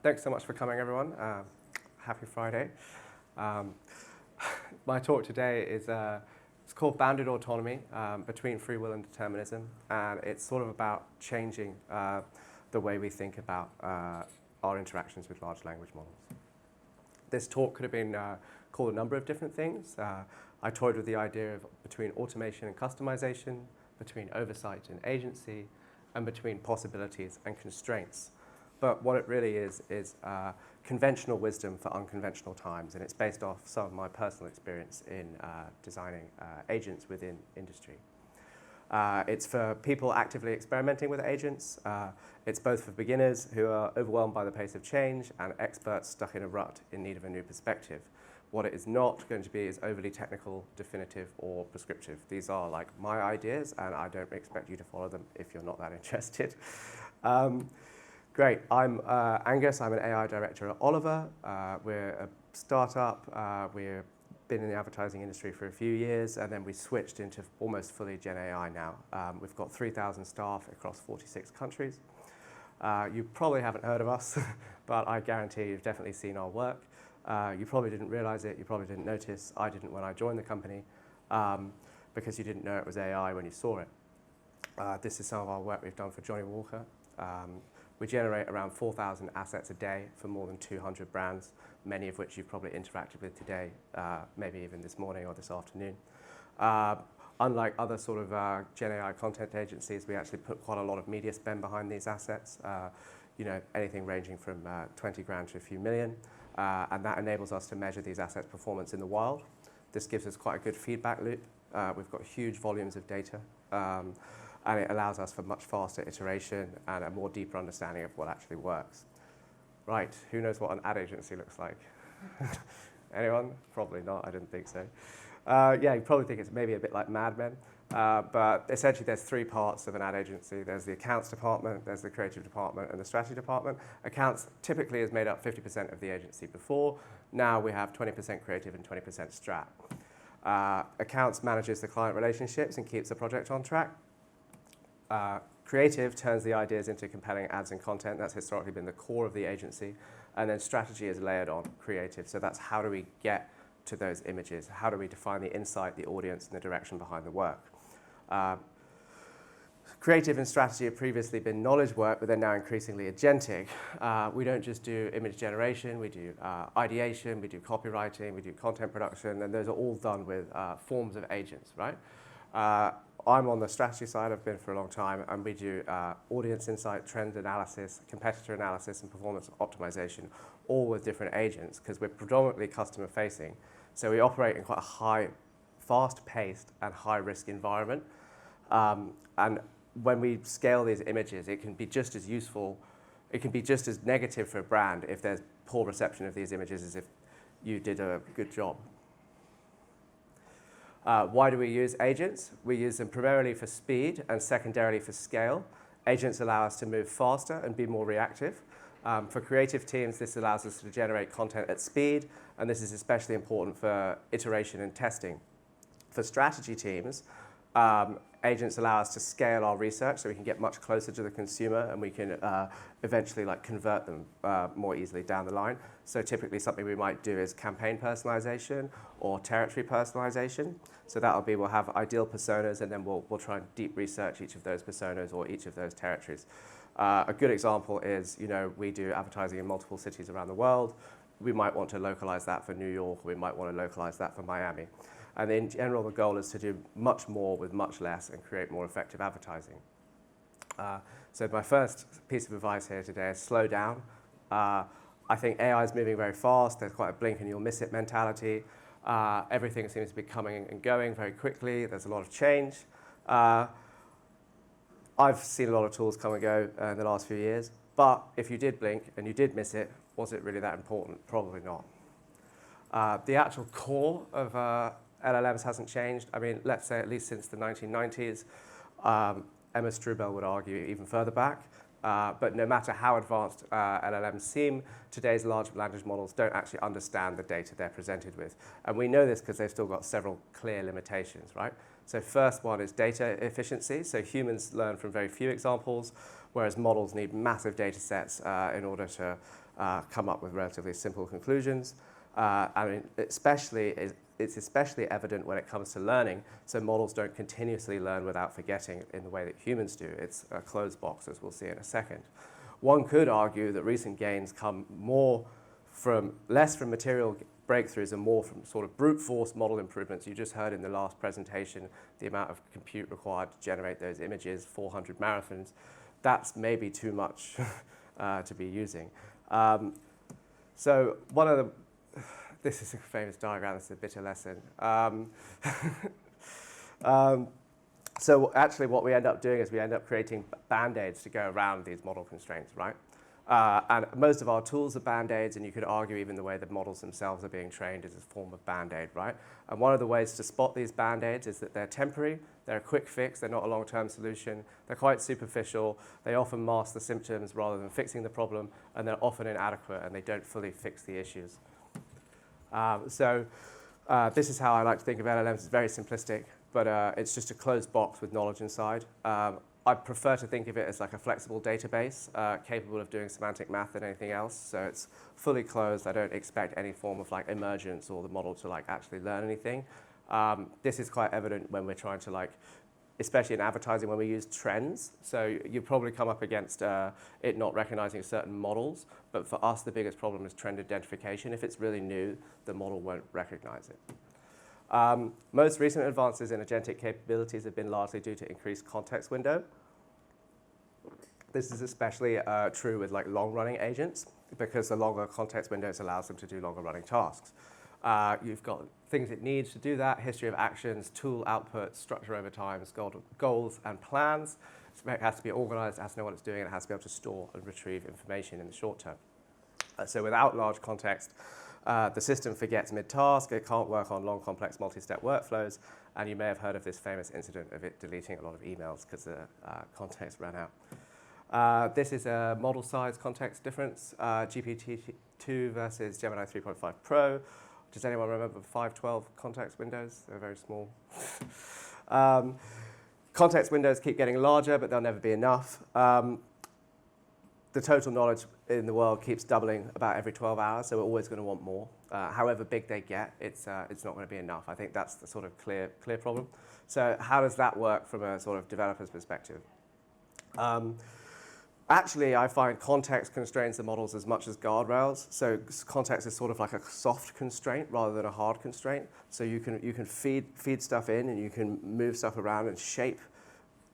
Thanks so much for coming, everyone. Happy Friday. My talk today is it's called Bounded Autonomy, Between Free Will and Determinism, and it's sort of about changing the way we think about our interactions with large language models. This talk could have been called a number of different things. I toyed with the idea of between automation and customization, between oversight and agency, and between possibilities and constraints. But what it really is conventional wisdom for unconventional times, and it's based off some of my personal experience in designing agents within industry. It's for people actively experimenting with agents. It's both for beginners who are overwhelmed by the pace of change and experts stuck in a rut in need of a new perspective. What it is not going to be is overly technical, definitive, or prescriptive. These are like my ideas, and I don't expect you to follow them if you're not that interested. Great. I'm Angus. I'm an AI director at Oliver. We're a startup. We've been in the advertising industry for a few years, and then we switched into almost fully GenAI now. We've got 3,000 staff across 46 countries. You probably haven't heard of us, but I guarantee you've definitely seen our work. You probably didn't realize it. You probably didn't notice. I didn't when I joined the company because you didn't know it was AI when you saw it. This is some of our work we've done for Johnny Walker. We generate around 4,000 assets a day for more than 200 brands, many of which you've probably interacted with today, maybe even this morning or this afternoon. Unlike other sort of GenAI content agencies, we actually put quite a lot of media spend behind these assets, anything ranging from 20 grand to a few million. And that enables us to measure these assets' performance in the wild. This gives us quite a good feedback loop. We've got huge volumes of data. And it allows us for much faster iteration and a more deeper understanding of what actually works. Right, who knows what an ad agency looks like? Anyone? Probably not, I didn't think so. Yeah, you probably think it's maybe a bit like Mad Men. But essentially there's three parts of an ad agency. There's the accounts department, there's the creative department, and the strategy department. Accounts typically has made up 50% of the agency before. Now we have 20% creative and 20% strat. Accounts manages the client relationships and keeps the project on track. Creative turns the ideas into compelling ads and content. That's historically been the core of the agency. And then strategy is layered on creative. So that's how do we get to those images? How do we define the insight, the audience, and the direction behind the work? Creative and strategy have previously been knowledge work, but they're now increasingly agentic. We don't just do image generation, we do ideation, we do copywriting, we do content production, and those are all done with forms of agents, right? I'm on the strategy side, I've been for a long time, and we do audience insight, trend analysis, competitor analysis, and performance optimization, all with different agents, because we're predominantly customer facing. So we operate in quite a high, fast-paced and high-risk environment. And when we scale these images, it can be just as useful, it can be just as negative for a brand if there's poor reception of these images as if you did a good job. Why do we use agents? We use them primarily for speed and secondarily for scale. Agents allow us to move faster and be more reactive. For creative teams, this allows us to generate content at speed, and this is especially important for iteration and testing. For strategy teams, agents allow us to scale our research so we can get much closer to the consumer and we can eventually convert them more easily down the line. So typically something we might do is campaign personalization or territory personalization. So that'll be, we'll have ideal personas and then we'll try and deep research each of those personas or each of those territories. A good example is, we do advertising in multiple cities around the world. We might want to localize that for New York, or we might want to localize that for Miami. And in general, the goal is to do much more with much less and create more effective advertising. So my first piece of advice here today is slow down. I think AI is moving very fast. There's quite a blink and you'll miss it mentality. Everything seems to be coming and going very quickly. There's a lot of change. I've seen a lot of tools come and go in the last few years. But if you did blink and you did miss it, was it really that important? Probably not. The actual core of LLMs hasn't changed. I mean, let's say at least since the 1990s. Emma Struble would argue even further back. But no matter how advanced LLMs seem, today's large language models don't actually understand the data they're presented with. And we know this because they've still got several clear limitations, right? So first one is data efficiency. So humans learn from very few examples, whereas models need massive data sets in order to come up with relatively simple conclusions. It's especially evident when it comes to learning, so models don't continuously learn without forgetting in the way that humans do. It's a closed box, as we'll see in a second. One could argue that recent gains come less from material breakthroughs and more from sort of brute force model improvements. You just heard in the last presentation the amount of compute required to generate those images, 400 marathons. That's maybe too much to be using. So one of the this is a famous diagram, this is a bitter lesson. So actually what we end up doing is we end up creating band-aids to go around these model constraints, right? And most of our tools are band-aids, and you could argue even the way the models themselves are being trained is a form of band-aid, right? And one of the ways to spot these band-aids is that they're temporary, they're a quick fix, they're not a long-term solution, they're quite superficial, they often mask the symptoms rather than fixing the problem, and they're often inadequate, and they don't fully fix the issues. This is how I like to think of LLMs. It's very simplistic, but it's just a closed box with knowledge inside. I prefer to think of it as like a flexible database capable of doing semantic math than anything else. So it's fully closed. I don't expect any form of like emergence or the model to like actually learn anything. This is quite evident when we're trying to like, especially in advertising when we use trends. So you probably come up against it not recognizing certain models. But for us, the biggest problem is trend identification. If it's really new, the model won't recognize it. Most recent advances in agentic capabilities have been largely due to increased context window. This is especially true with like long-running agents, because the longer context windows allows them to do longer-running tasks. You've got things it needs to do that: history of actions, tool output, structure over time, goals and plans. It has to be organized, it has to know what it's doing, and it has to be able to store and retrieve information in the short term. So without large context, the system forgets mid-task, it can't work on long, complex, multi-step workflows, and you may have heard of this famous incident of it deleting a lot of emails because the context ran out. This is a model size context difference, GPT-2 versus Gemini 3.5 Pro. Does anyone remember 512 context windows? They're very small. Context windows keep getting larger, but they'll never be enough. The total knowledge in the world keeps doubling about every 12 hours, so we're always going to want more. However big they get, it's not going to be enough. I think that's the sort of clear problem. So how does that work from a sort of developer's perspective? Actually, I find context constrains the models as much as guardrails. So context is sort of like a soft constraint rather than a hard constraint. So you can feed stuff in, and you can move stuff around and shape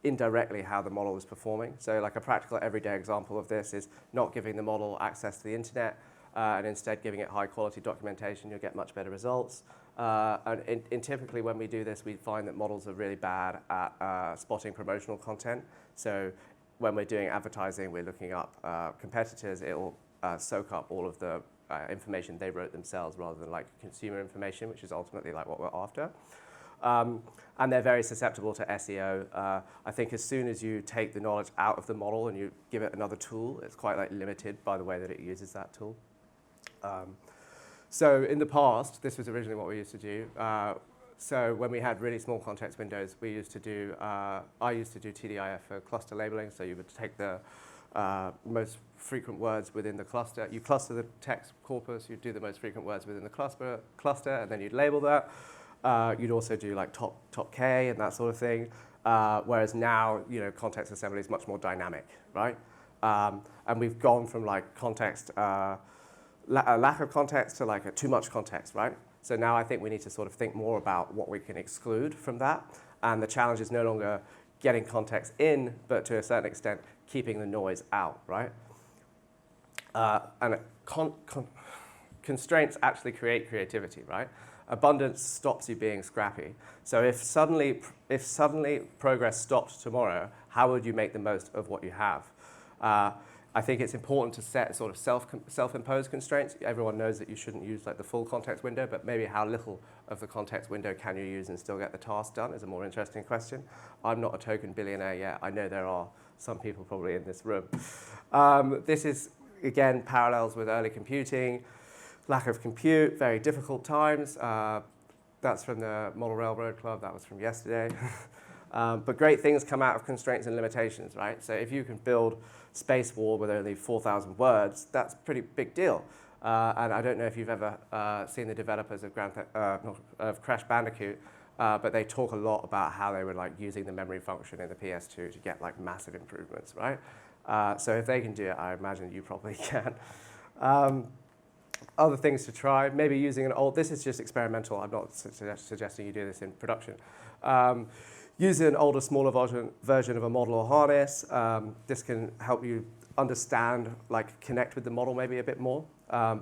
indirectly how the model is performing. So like a practical everyday example of this is not giving the model access to the internet and instead giving it high quality documentation. You'll get much better results. And typically when we do this, we find that models are really bad at spotting promotional content. So when we're doing advertising, we're looking up competitors, it'll soak up all of the information they wrote themselves rather than like consumer information, which is ultimately like what we're after. And they're very susceptible to SEO. I think as soon as you take the knowledge out of the model and you give it another tool, it's quite like limited by the way that it uses that tool. So in the past, this was originally what we used to do. So when we had really small context windows, we used to do, I used to do TDIF for cluster labeling. So you would take the most frequent words within the cluster. You cluster the text corpus, you'd do the most frequent words within the cluster, and then you'd label that. You'd also do like top K and that sort of thing. Whereas now, context assembly is much more dynamic, right? And we've gone from like context, a lack of context to like a too much context, right? So now I think we need to sort of think more about what we can exclude from that. And the challenge is no longer getting context in, but to a certain extent, keeping the noise out, right? And constraints actually create creativity, right? Abundance stops you being scrappy. So if suddenly progress stopped tomorrow, how would you make the most of what you have? I think it's important to set sort of self-imposed constraints. Everyone knows that you shouldn't use like the full context window, but maybe how little of the context window can you use and still get the task done is a more interesting question. I'm not a token billionaire yet. I know there are some people probably in this room. This is, again, parallels with early computing. Lack of compute, very difficult times. That's from the Model Railroad Club. That was from yesterday. But great things come out of constraints and limitations, right? So if you can build Space War with only 4,000 words, that's a pretty big deal. And I don't know if you've ever seen the developers of, of Crash Bandicoot, but they talk a lot about how they were like using the memory function in the PS2 to get like massive improvements, right? So if they can do it, I imagine you probably can. Other things to try, maybe using an old, this is just experimental, I'm not suggesting you do this in production. Using an older, smaller version of a model or harness. This can help you understand, like connect with the model maybe a bit more.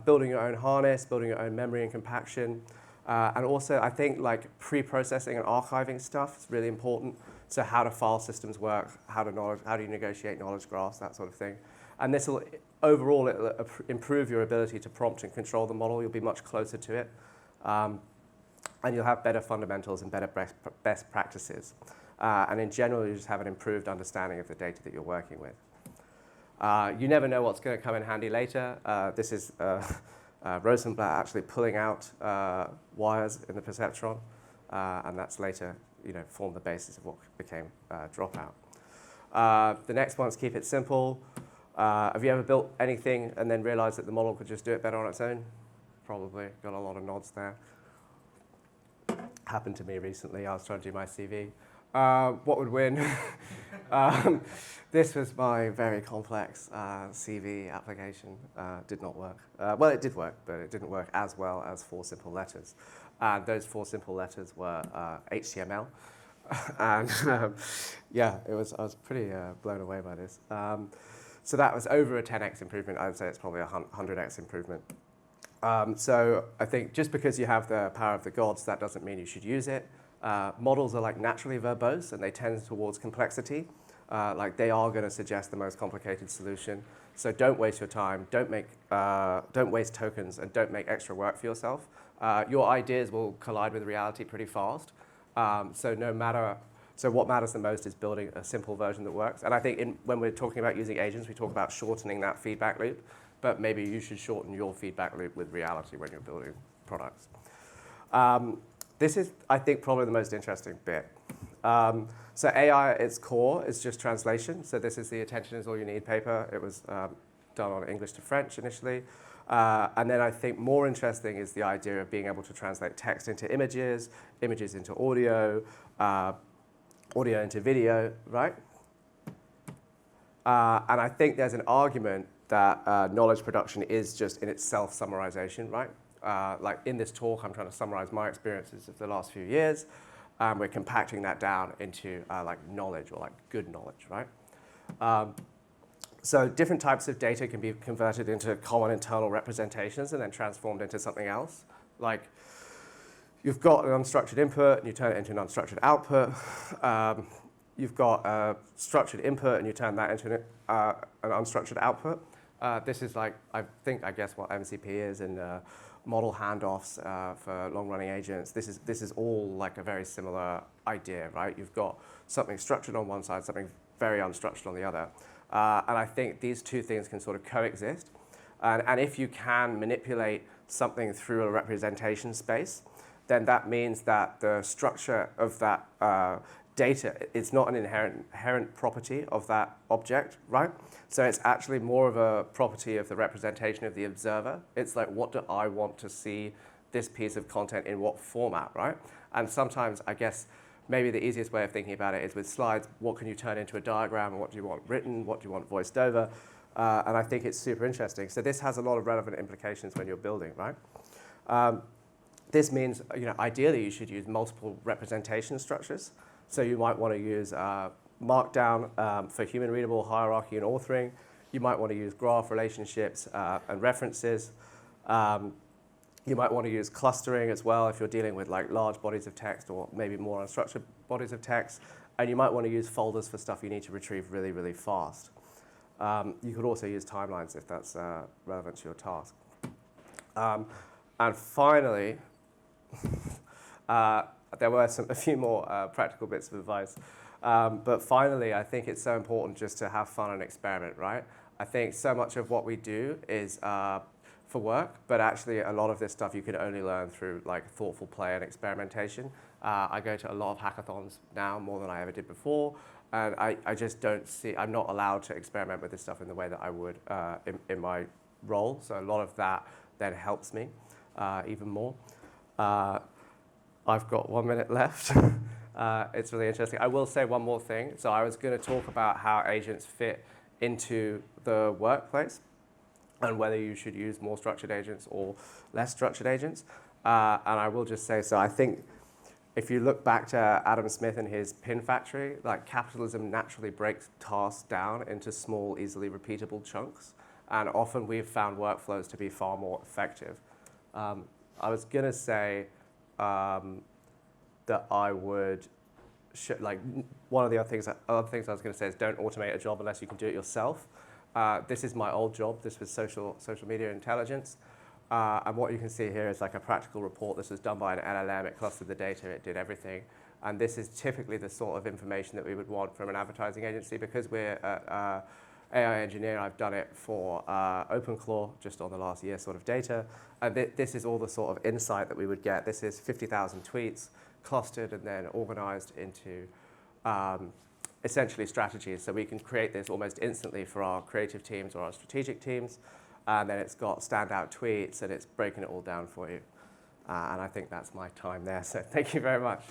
Building your own harness, building your own memory and compaction. And also, I think like pre-processing and archiving stuff is really important. So how do file systems work? How do you negotiate knowledge graphs, that sort of thing. And this will, overall, it'll improve your ability to prompt and control the model. You'll be much closer to it. And you'll have better fundamentals and better best practices. And in general, you just have an improved understanding of the data that you're working with. You never know what's going to come in handy later. This is Rosenblatt actually pulling out wires in the perceptron, and that's later formed the basis of what became dropout. The next one's keep it simple. Have you ever built anything and then realized that the model could just do it better on its own? Probably. Got a lot of nods there. Happened to me recently. I was trying to do my CV. What would win? This was my very complex CV application. Did not work. Well, it did work, but it didn't work as well as 4 simple letters. Those 4 simple letters were HTML. And yeah, I was pretty blown away by this. So that was over a 10x improvement. I would say it's probably a 100x improvement. So I think just because you have the power of the gods, that doesn't mean you should use it. Models are like naturally verbose, and they tend towards complexity. Like they are going to suggest the most complicated solution. So don't waste your time. Don't waste tokens, and don't make extra work for yourself. Your ideas will collide with reality pretty fast. So what matters the most is building a simple version that works. And I think when we're talking about using agents, we talk about shortening that feedback loop. But maybe you should shorten your feedback loop with reality when you're building products. This is, I think, probably the most interesting bit. So AI at its core is just translation. So this is the attention is all you need paper. It was done on English to French initially. And then I think more interesting is the idea of being able to translate text into images, images into audio, audio into video, right? And I think there's an argument that knowledge production is just in itself summarization, right? Like in this talk, I'm trying to summarize my experiences of the last few years. We're compacting that down into like knowledge or like good knowledge, right? So different types of data can be converted into common internal representations and then transformed into something else. Like you've got an unstructured input and you turn it into an unstructured output. You've got a structured input and you turn that into an unstructured output. This is like, I guess what MCP is in model handoffs for long-running agents. This is all like a very similar idea, right? You've got something structured on one side, something very unstructured on the other. And I think these two things can sort of coexist. And if you can manipulate something through a representation space, then that means that the structure of that data is not an inherent property of that object, right? So it's actually more of a property of the representation of the observer. It's like, what do I want to see this piece of content in what format, right? And sometimes, I guess, maybe the easiest way of thinking about it is with slides, what can you turn into a diagram, and what do you want written, what do you want voiced over? And I think it's super interesting. So this has a lot of relevant implications when you're building, right? This means, ideally you should use multiple representation structures. So you might want to use Markdown for human readable hierarchy and authoring. You might want to use graph relationships and references. You might want to use clustering as well if you're dealing with like large bodies of text or maybe more unstructured bodies of text. And you might want to use folders for stuff you need to retrieve really, really fast. You could also use timelines if that's relevant to your task. And finally, there were a few more practical bits of advice. But finally, I think it's so important just to have fun and experiment, right? I think so much of what we do is for work, but actually a lot of this stuff you can only learn through like thoughtful play and experimentation. I go to a lot of hackathons now, more than I ever did before, and I just don't see, I'm not allowed to experiment with this stuff in the way that I would in my role, so a lot of that then helps me even more. I've got 1 minute left. It's really interesting. I will say one more thing. So I was going to talk about how agents fit into the workplace and whether you should use more structured agents or less structured agents. And I will just say, so I think if you look back to Adam Smith and his pin factory, like capitalism naturally breaks tasks down into small, easily repeatable chunks. And often we've found workflows to be far more effective. I was going to say that I would, one of the other things I was going to say is don't automate a job unless you can do it yourself. This is my old job. This was social media intelligence. And what you can see here is like a practical report. This was done by an LLM. It clustered the data. It did everything. And this is typically the sort of information that we would want from an advertising agency. Because we're AI engineer, I've done it for OpenClaw, just on the last year sort of data. And this is all the sort of insight that we would get. This is 50,000 tweets clustered and then organized into essentially strategies. So we can create this almost instantly for our creative teams or our strategic teams. And then it's got standout tweets and it's breaking it all down for you. And I think that's my time there. So thank you very much.